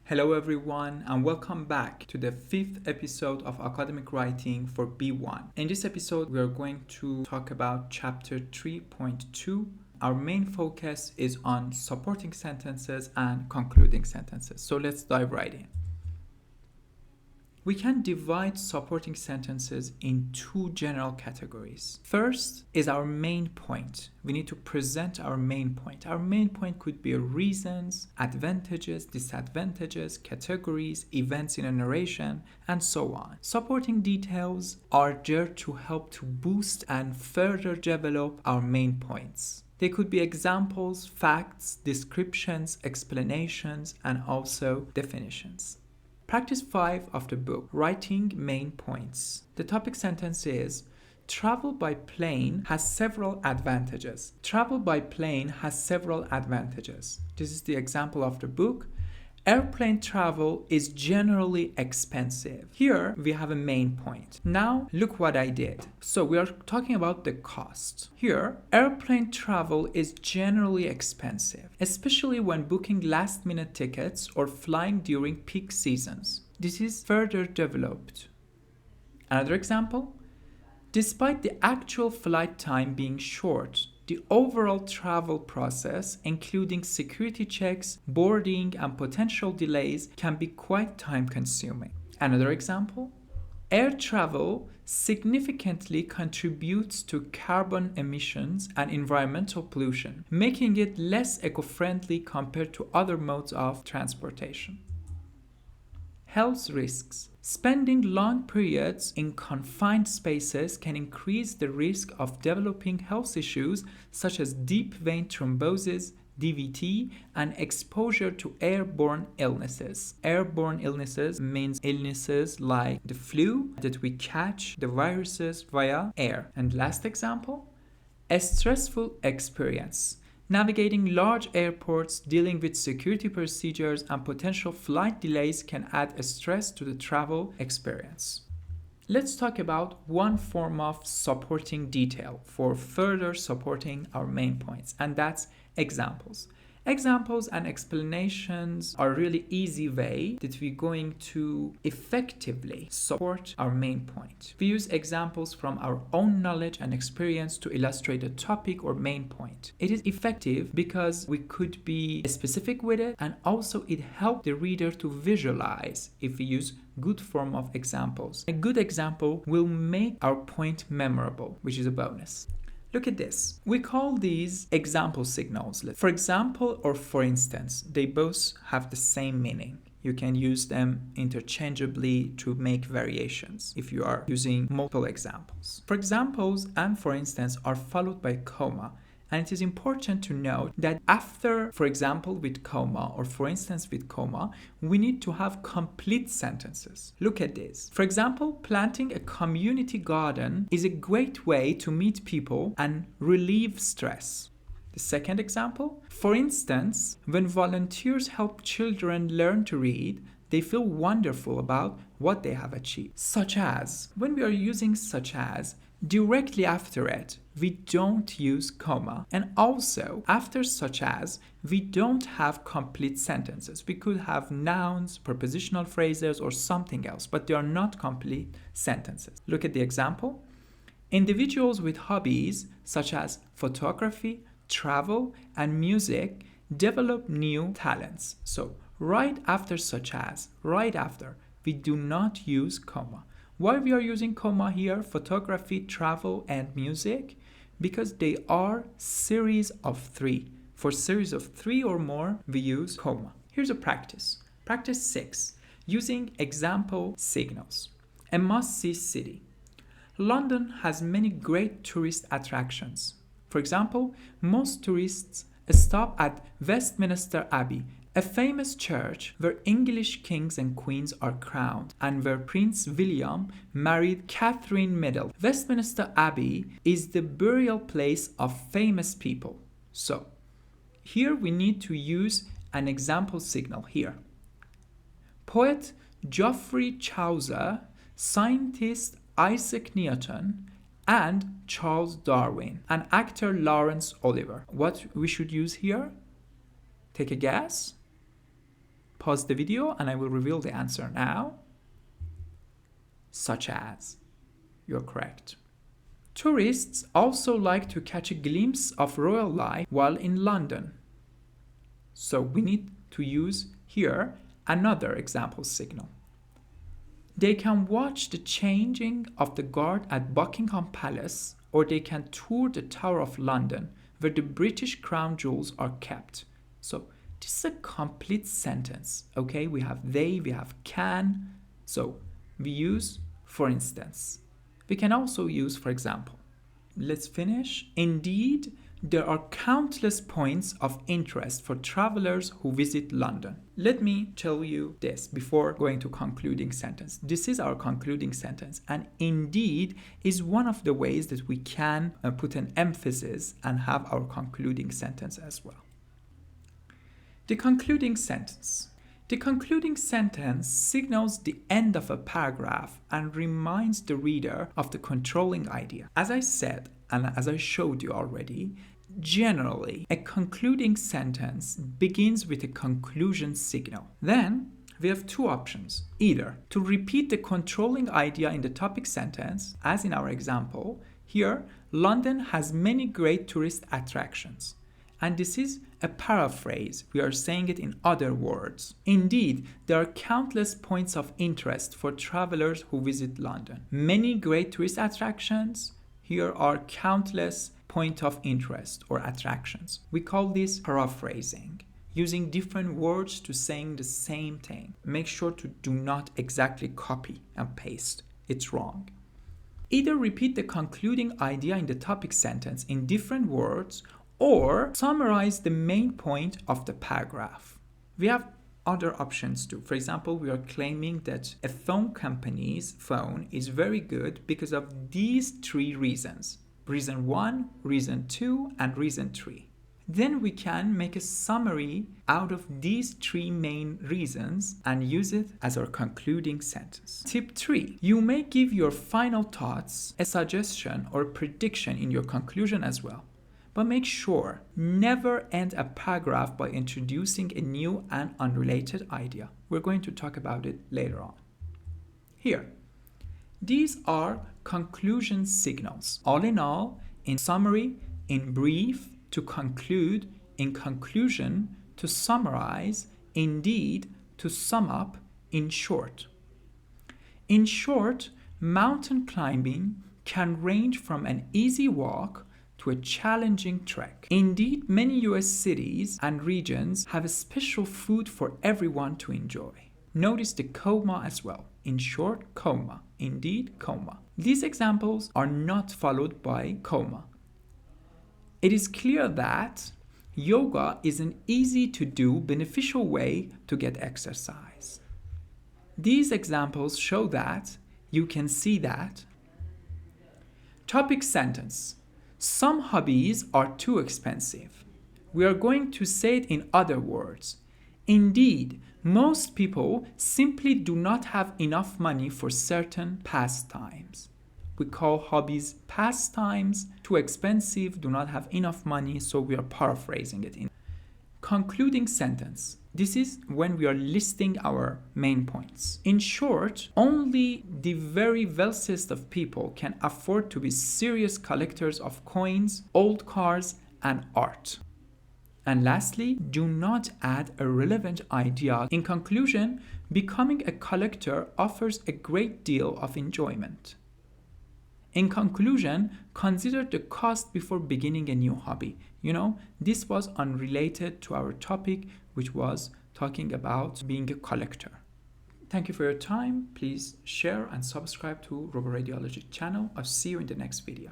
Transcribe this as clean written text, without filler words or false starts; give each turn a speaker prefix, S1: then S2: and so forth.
S1: Hello everyone and welcome back to the 5th episode of Academic Writing for B1. In this episode we are going to talk about chapter 3.2. Our main focus is on supporting sentences and concluding sentences. So let's dive right in. We can divide supporting sentences in two general categories. First is our main point. We need to present our main point. Our main point could be reasons, advantages, disadvantages, categories, events in a narration, and so on. Supporting details are there to help to boost and further develop our main points. They could be examples, facts, descriptions, explanations, and also definitions. Practice 5 of the book, Writing Main Points. The topic sentence is, travel by plane has several advantages. Travel by plane has several advantages. This is the example of the book. Airplane travel is generally expensive. Here we have a main point. Now look what I did. So we are talking about the cost. Here, airplane travel is generally expensive, especially when booking last-minute tickets or flying during peak seasons. This is further developed. Another example, despite the actual flight time being short, the overall travel process, including security checks, boarding, and potential delays, can be quite time-consuming. Another example, air travel significantly contributes to carbon emissions and environmental pollution, making it less eco-friendly compared to other modes of transportation. Health risks. Spending long periods in confined spaces can increase the risk of developing health issues such as deep vein thrombosis, DVT, and exposure to airborne illnesses. Airborne illnesses means illnesses like the flu that we catch the viruses via air. And last example, a stressful experience. Navigating large airports, dealing with security procedures, and potential flight delays can add a stress to the travel experience. Let's talk about one form of supporting detail for further supporting our main points, and that's examples. Examples and explanations are a really easy way that we're going to effectively support our main point. We use examples from our own knowledge and experience to illustrate a topic or main point. It is effective because we could be specific with it, and also it helps the reader to visualize if we use good form of examples. A good example will make our point memorable, which is a bonus. Look at this. We call these example signals. For example or for instance, they both have the same meaning. You can use them interchangeably to make variations if you are using multiple examples. For examples and for instance are followed by comma. And it is important to note that after, for example, with comma or for instance with comma, we need to have complete sentences. Look at this. For example, planting a community garden is a great way to meet people and relieve stress. The second example, for instance, when volunteers help children learn to read, they feel wonderful about what they have achieved. Such as, when we are using such as, directly after it, we don't use comma. And also, after such as, we don't have complete sentences. We could have nouns, prepositional phrases, or something else, but they are not complete sentences. Look at the example. Individuals with hobbies, such as photography, travel, and music, develop new talents. So, right after such as, right after, we do not use comma. Why we are using comma here, photography, travel, and music? Because they are series of 3. For series of 3 or more, we use comma. Here's a practice. Practice 6, using example signals. A must-see city. London has many great tourist attractions. For example, most tourists stop at Westminster Abbey, a famous church where English kings and queens are crowned and where Prince William married Catherine Middle. Westminster Abbey is the burial place of famous people. So, here we need to use an example signal here. Poet Geoffrey Chaucer, scientist Isaac Newton, and Charles Darwin, and actor Laurence Olivier. What we should use here? Take a guess? Pause the video and I will reveal the answer now. Such as, you're correct. Tourists also like to catch a glimpse of royal life while in London. So we need to use here another example signal. They can watch the changing of the guard at Buckingham Palace, or they can tour the Tower of London, where the British crown jewels are kept. So this is a complete sentence, okay? We have they, we have can. So we use for instance. We can also use for example. Let's finish. Indeed, there are countless points of interest for travelers who visit London. Let me tell you this before going to concluding sentence. This is our concluding sentence, and indeed is one of the ways that we can put an emphasis and have our concluding sentence as well. The concluding sentence. The concluding sentence signals the end of a paragraph and reminds the reader of the controlling idea. As I said, and as I showed you already, generally, a concluding sentence begins with a conclusion signal. Then, we have two options. Either to repeat the controlling idea in the topic sentence, as in our example, here, London has many great tourist attractions. And this is a paraphrase. We are saying it in other words. Indeed, there are countless points of interest for travelers who visit London. Many great tourist attractions. Here are countless points of interest or attractions. We call this paraphrasing, using different words to saying the same thing. Make sure to do not exactly copy and paste. It's wrong. Either repeat the concluding idea in the topic sentence in different words or summarize the main point of the paragraph. We have other options too. For example, we are claiming that a phone company's phone is very good because of these three reasons. Reason 1, reason 2, and reason 3. Then we can make a summary out of these three main reasons and use it as our concluding sentence. Tip 3. You may give your final thoughts, a suggestion or prediction in your conclusion as well. But make sure never end a paragraph by introducing a new and unrelated idea. We're going to talk about it later on. Here, these are conclusion signals. All in all, in summary, in brief, to conclude, in conclusion, to summarize, indeed, to sum up, in short. In short, mountain climbing can range from an easy walk to a challenging trek. Indeed, many US cities and regions have a special food for everyone to enjoy. Notice the comma as well. In short, comma. Indeed, comma. These examples are not followed by comma. It is clear that yoga is an easy to do, beneficial way to get exercise. These examples show that, you can see that. Topic sentence. Some hobbies are too expensive. We are going to say it in other words. Indeed, most people simply do not have enough money for certain pastimes. We call hobbies pastimes. Too expensive, do not have enough money, so we are paraphrasing it in. Concluding sentence. This is when we are listing our main points. In short, only the very wealthiest of people can afford to be serious collectors of coins, old cars, and art. And lastly, do not add a relevant idea. In conclusion, becoming a collector offers a great deal of enjoyment. In conclusion, consider the cost before beginning a new hobby. This was unrelated to our topic, which was talking about being a collector. Thank you for your time. Please share and subscribe to RoboRadiology channel. I'll see you in the next video.